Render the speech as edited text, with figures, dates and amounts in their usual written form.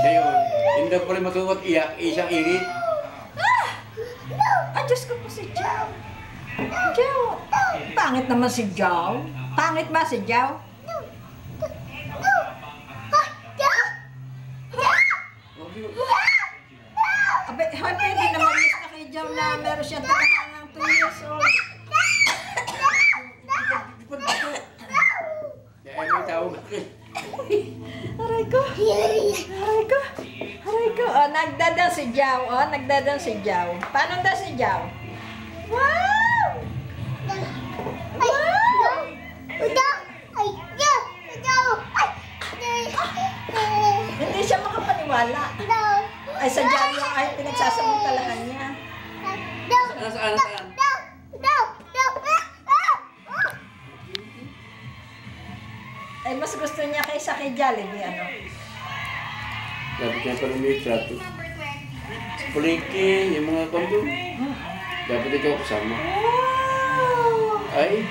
Ngayon, hindi pala matuwag iyak, isang irit. Ay, Diyos ko po si Jow. Jow. Pangit naman si Jow. Pangit ba si Jow? Abe, pwede naman miss na kay Jow na meron siyang tagahangang 2 years old. Kaya may tawag ako. Aray ko. Aray ko. Aray ko. Oh, nagdadang si Jow. Oh, nagdadang si Jow. Paano daw si Jow? Wow! Wow! Hindi siya makapaniwala. Ay, sa Jow yung ay pinagsasamantalahan niya. Nasaan? Ay, mas gusto niya kaysa kay Jollibee, ano? Dapat niya pala may trato. Puliki, yung mga kondo. Dapat ikaw kasama. Wow! Ay,